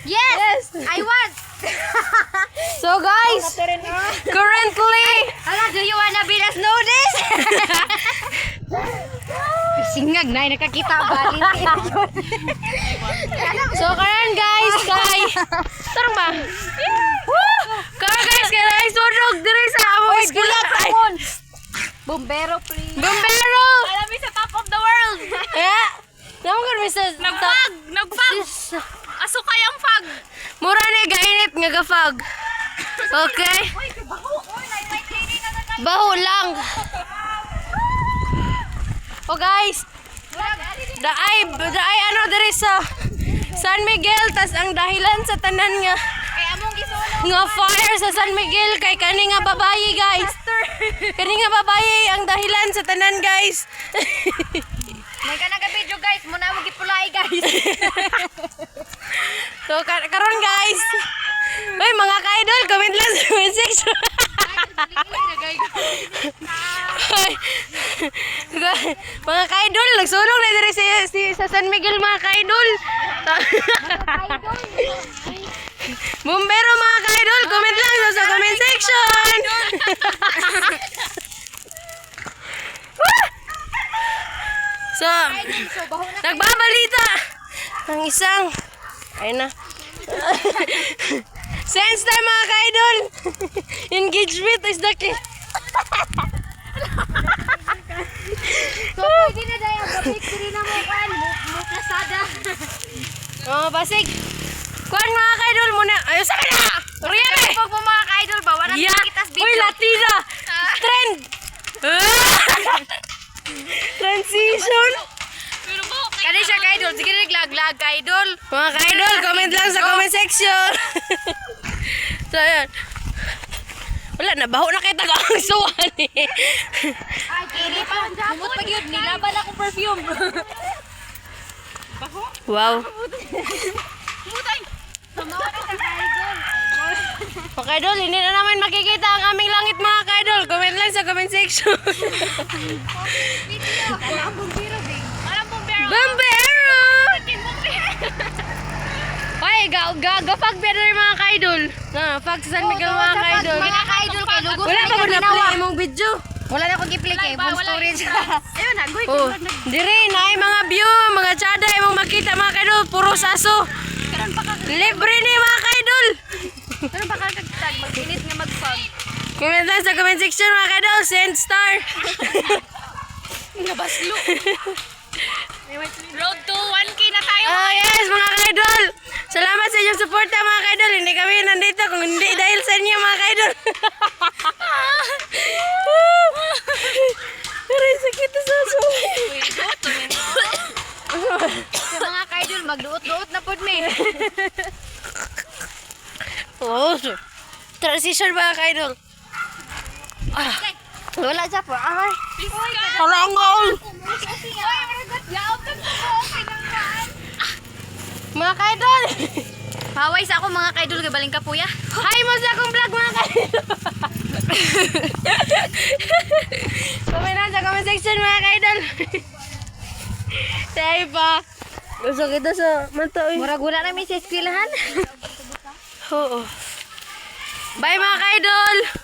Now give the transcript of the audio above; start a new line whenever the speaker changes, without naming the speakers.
Yes! I want!
So guys, currently,
Do you wanna be the snow this? Singag na, nakakita ba?
so karon guys, kay tarong ba? Woo! Karon guys, kay sunog diri sa among eskwela.
Bombero, please.
Bombero!
Alam sa top of the world.
Yeah. Naman ko Mr.
Nagfag! Aso kayang fag!
Mura ni gainit nga gafag. Okay? Baho lang. Oh guys, daay ano diri sa San Miguel, tas ang dahilan sa tanan nga fire sa San Miguel kay kani nga babayi guys. Kani nga babayi ang dahilan sa tanan guys.
May ka nag-video guys, muna mo gipulay guys.
So karon guys, ay mga ka-idol, comment lang sa comment section. Ay, mga ka-idol, nagsulong na diri sa San Miguel mga ka-idol. Bumbero mga ka-idol, comment lang sa comment section. So, nagbabalita ng isang, ayun na. Sense time mga ka-idol. Engagement is the key.
So, pwede na dahil ang gabit ko rin na mo kan. Muklasada.
Oh, basig. Kuan mga ka-idol muna. Ayun sa kanya. Really?
Pag mo mga ka-idol ba, wala
Yeah.
kitas
Uy,
video.
Latina. Trend. Transition.
Kani siya ka-idol, sige naglag-lag ka-idol.
Mga ka-idol, comment lang sa comment section. So, ayan. Wala, nabaho na kayo taga-ang suwan eh.
Ay, kini pa. Humot pag yun, nilaban akong perfume.
Wow.
Humutay. Samawa na ka-idol.
Mga ka-idol, hindi na naman makikita ang aming langit mga ka-idol. Comment lang sa comment section.
Alam bumbiro, babe. Alam bumbiro.
Bombero!
Akin bumbiro.
Hoy, gafag better mga ka-idol. Na, fag sa San Miguel mga ka-idol.
Mga ka-idol kay Lugos.
Wala pa mo na-play imong video.
Wala na akong i-play kay Bon Storage. Ayun, nagoy ko.
Oh, dire na ay mga view, mga tsada imong makita mga ka-idol, puro saso. Libre ni mga ka-idol.
Karon pa ka kagtag, mag-init nga mag-fog.
Comment lang sa comment section mga ka-idol, send star.
Nabaslo. Road to 1K na tayo.
Oh yes mga ka-idol. Salamat sa inyong suporta mga ka-idol. Hindi kami nandito kung hindi dahil sa inyo mga ka-idol. Aray, sakit na saso.
Sa mga ka-idol, magduot-duot na pod me.
Oh, transition mga ka-idol. Wala siya po. Ay, kalangol. Mga ka-idol.
Paway sa ako mga ka-idol, kay baling ka puya.
Hi mo sa akong vlog mga ka-idol. Comment lang sa comment section mga ka-idol. Tayo pa. Gusto kita sa mata.
Murag wala na may sa eskwelahan.
Oo. Bye mga ka-idol.